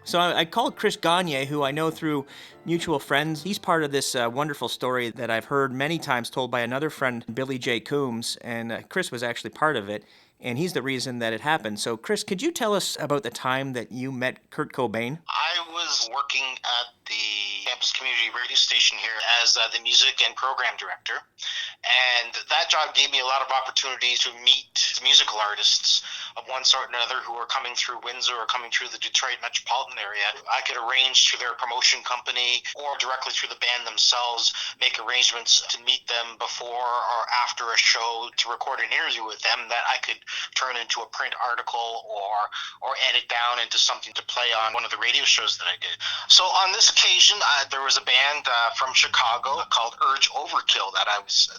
So I called Chris Gagne, who I know through mutual friends. He's part of this wonderful story that I've heard many times told by another friend, Billy J. Coombs, and Chris was actually part of it, and he's the reason that it happened. So, Chris, could you tell us about the time that you met Kurt Cobain? I was working at the campus community radio station here as the music and program director, and that job gave me a lot of opportunities to meet musical artists of one sort or another who were coming through Windsor or coming through the Detroit metropolitan area. I could arrange through their promotion company or directly through the band themselves, make arrangements to meet them before or after a show to record an interview with them that I could turn into a print article or edit down into something to play on one of the radio shows that I did. So on this occasion, there was a band from Chicago called Urge Overkill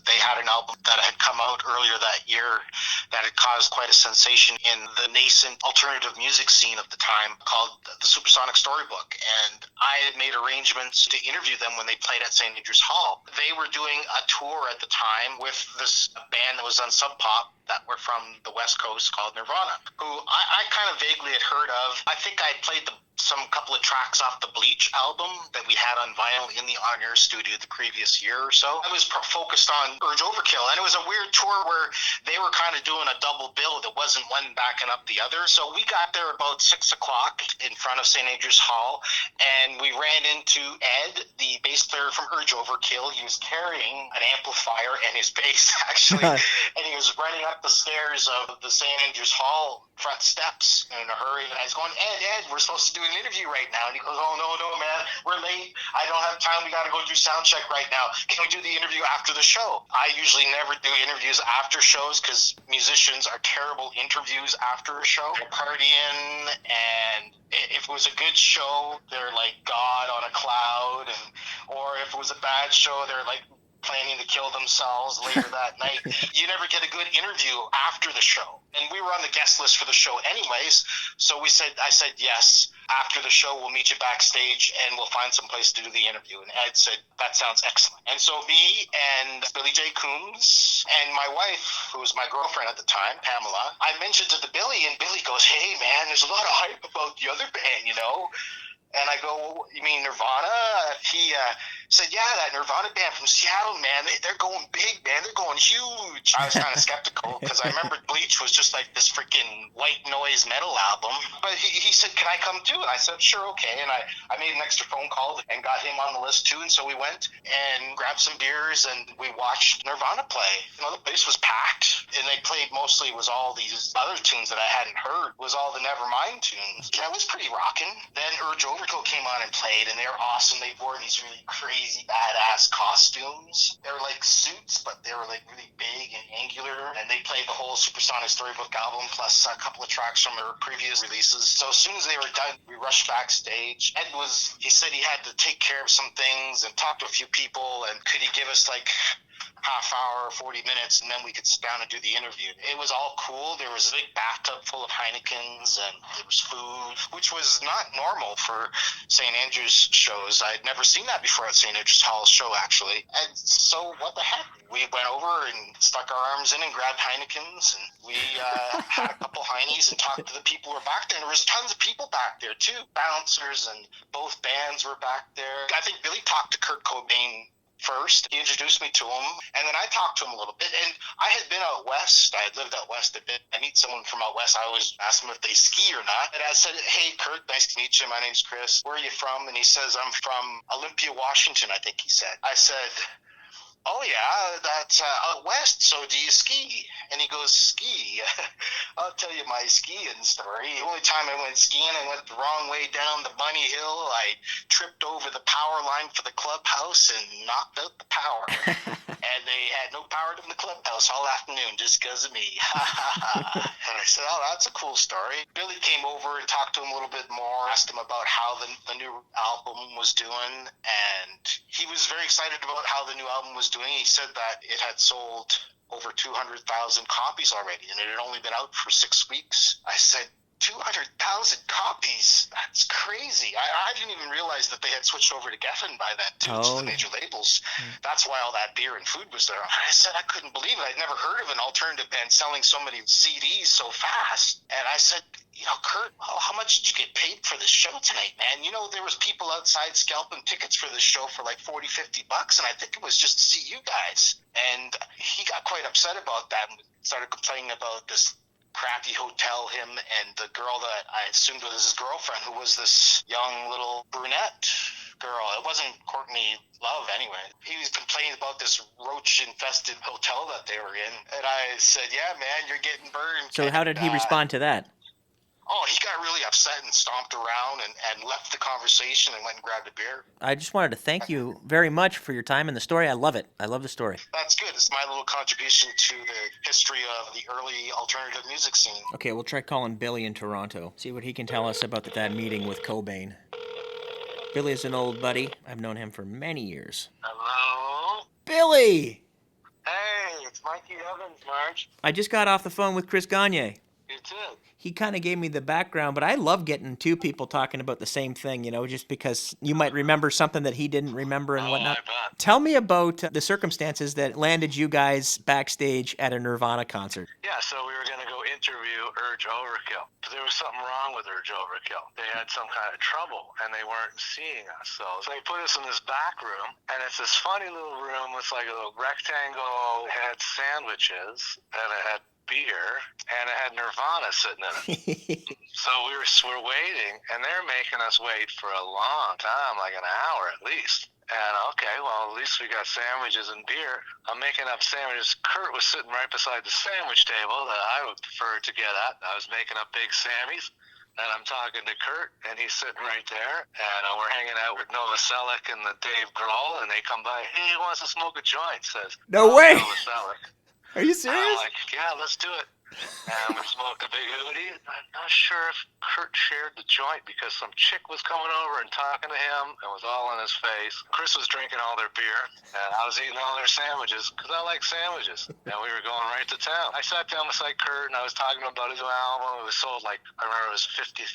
they had an album that had come out earlier that year that had caused quite a sensation in the nascent alternative music scene of the time, called the Supersonic Storybook. And I had made arrangements to interview them when they played at St. Andrews Hall. They were doing a tour at the time with this band that was on Sub Pop that were from the West Coast called Nirvana, who I kind of vaguely had heard of. I think I played some couple of tracks off the Bleach album that we had on vinyl in the On Air studio the previous year or so. I was focused on Urge Overkill, and it was a weird tour where they were kind of doing a double bill. There wasn't one backing up the other. So we got there about 6 o'clock in front of St. Andrews Hall, and we ran into Ed, the bass player from Urge Overkill. He was carrying an amplifier and his bass, actually, and he was running up the stairs of the St. Andrews Hall front steps in a hurry. And I was going, Ed, we're supposed to do an interview right now. And he goes, oh, no, man, we're late. I don't have time. We got to go do sound check right now. Can we do the interview after the show? I usually never do interviews after shows because musicians are terrible interviews after a show. They're partying, and if it was a good show, they're like God on a cloud, or if it was a bad show, they're like planning to kill themselves later that night. You never get a good interview after the show. And we were on the guest list for the show anyways, so I said yes. After the show, we'll meet you backstage and we'll find some place to do the interview. And Ed said, that sounds excellent. And so me and Billy J. Coombs and my wife, who was my girlfriend at the time, Pamela, I mentioned it to Billy, and Billy goes, hey man, there's a lot of hype about the other band, you know? And I go, you mean Nirvana? He said, yeah, that Nirvana band from Seattle, man, they're going big, man. They're going huge. I was kind of skeptical because I remembered Bleach was just like this freaking white noise metal album. But he said, can I come too? And I said, sure, okay. And I made an extra phone call and got him on the list too. And so we went and grabbed some beers and we watched Nirvana play. You know, the place was packed, and they played mostly was all these other tunes that I hadn't heard, was all the Nevermind tunes. Yeah, it was pretty rocking. Then Urge Overkill came on and played, and they were awesome. They wore these really crazy, badass costumes. They were like suits, but they were like really big and angular, and they played the whole Supersonic Storybook album, plus a couple of tracks from their previous releases. So as soon as they were done, we rushed backstage. He said he had to take care of some things and talk to a few people, and could he give us like half hour, 40 minutes, and then we could sit down and do the interview. It was all cool. There was a big bathtub full of Heinekens, and there was food, which was not normal for St. Andrews shows. I'd never seen that before at St. Andrews Hall's show, actually. And so what the heck? We went over and stuck our arms in and grabbed Heinekens, and we had a couple Heinies and talked to the people who were back there. And there was tons of people back there, too. Bouncers, and both bands were back there. I think Billy talked to Kurt Cobain first. He introduced me to him, and then I talked to him a little bit. And I had been out west. I had lived out west a bit. I meet someone from out west. I always ask them if they ski or not. And I said, hey, Kurt, nice to meet you. My name's Chris. Where are you from? And he says, I'm from Olympia, Washington, I think he said. I said, oh yeah, that's out west, so do you ski? And he goes, ski? I'll tell you my skiing story. The only time I went skiing, I went the wrong way down the bunny hill. I tripped over the power line for the clubhouse and knocked out the power. And they had no power in the clubhouse all afternoon just because of me. And I said, oh, that's a cool story. Billy came over and talked to him a little bit more, asked him about how the new album was doing, and he was very excited about how the new album was doing. He said that it had sold over 200,000 copies already, and it had only been out for 6 weeks. I said, 200,000 copies? That's crazy. I didn't even realize that they had switched over to Geffen by then, too, to the major labels. That's why all that beer and food was there. And I said I couldn't believe it. I'd never heard of an alternative band selling so many CDs so fast. And I said, Kurt, how much did you get paid for this show tonight, man? There was people outside scalping tickets for this show for like $40-50, and I think it was just to see you guys. And he got quite upset about that and started complaining about this crappy hotel, him and the girl that I assumed was his girlfriend, who was this young little brunette girl. It wasn't Courtney Love anyway. He was complaining about this roach-infested hotel that they were in. And I said, yeah, man, you're getting burned. So how did he respond to that? Oh, he got really upset and stomped around and left the conversation and went and grabbed a beer. I just wanted to thank you very much for your time in the story. I love it. I love the story. That's good. It's my little contribution to the history of the early alternative music scene. Okay, we'll try calling Billy in Toronto. See what he can tell us about that meeting with Cobain. Billy is an old buddy. I've known him for many years. Hello? Billy! Hey, it's Mikey Evans, Marge. I just got off the phone with Chris Gagne. You did? He kind of gave me the background, but I love getting two people talking about the same thing, just because you might remember something that he didn't remember and whatnot. I bet. Tell me about the circumstances that landed you guys backstage at a Nirvana concert. Yeah, so we were going to go interview Urge Overkill. But there was something wrong with Urge Overkill. They had some kind of trouble, and they weren't seeing us. So they put us in this back room, and it's this funny little room with like a little rectangle. It had sandwiches, and it had beer, and it had Nirvana sitting in it. So we're waiting, and they're making us wait for a long time, like an hour at least. And okay, well, at least we got sandwiches and beer. I'm making up sandwiches. Kurt was sitting right beside the sandwich table that I would prefer to get at. I was making up Big Sammys, and I'm talking to Kurt, and he's sitting right there. And we're hanging out with Nova Selleck and the Dave Grohl, and they come by. Hey, he wants to smoke a joint, says, No way! Nova Selleck. Are you I'm serious? like, yeah, let's do it. And we smoked a big hootie. I'm not sure if Kurt shared the joint because some chick was coming over and talking to him and was all in his face. Chris was drinking all their beer, and I was eating all their sandwiches because I like sandwiches. And we were going right to town. I sat down beside Kurt, and I was talking to him about his album. It was sold I remember it was 50,000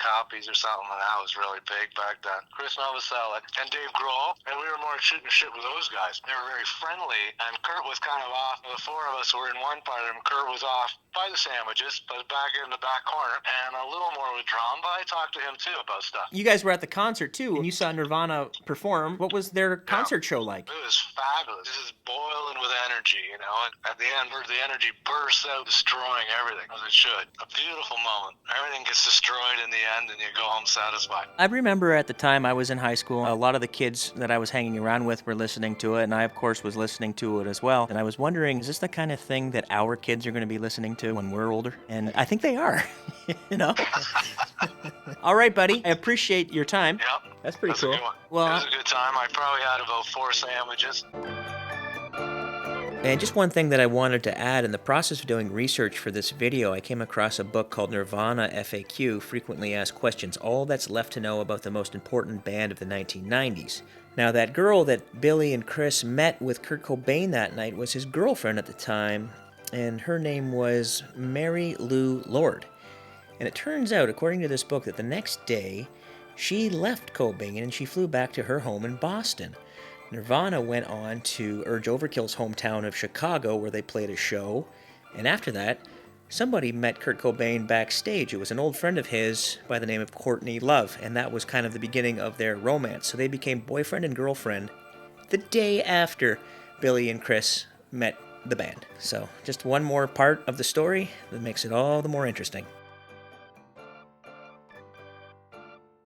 copies or something, and that was really big back then. Chris Novoselic and Dave Grohl, and we were more shooting shit with those guys. They were very friendly, and Kurt was kind of off. The four of us were in one part of him. Kurt was off by the sandwiches, but back in the back corner, and a little more withdrawn, but I talked to him too about stuff. You guys were at the concert too, and you saw Nirvana perform. What was their concert show like? It was fabulous. This is boiling with energy, and at the end, the energy bursts out, destroying everything, as it should. A beautiful moment. Everything gets destroyed in the end, and you go home satisfied. I remember at the time I was in high school, a lot of the kids that I was hanging around with were listening to it, and I, of course, was listening to it as well. And I was wondering, is this the kind of thing that our kids are going to be listening to when we're older? And I think they are, All right, buddy. I appreciate your time. Yep. That's pretty cool. A good one. Well, it was a good time. I probably had about 4 sandwiches. And just one thing that I wanted to add, in the process of doing research for this video, I came across a book called Nirvana FAQ, Frequently Asked Questions, All That's Left to Know About the Most Important Band of the 1990s. Now, that girl that Billy and Chris met with Kurt Cobain that night was his girlfriend at the time, and her name was Mary Lou Lord. And it turns out, according to this book, that the next day, she left Cobain and she flew back to her home in Boston. Nirvana went on to Urge Overkill's hometown of Chicago, where they played a show, and after that, somebody met Kurt Cobain backstage. It was an old friend of his by the name of Courtney Love, and that was kind of the beginning of their romance. So they became boyfriend and girlfriend the day after Billy and Chris met the band. So just one more part of the story that makes it all the more interesting.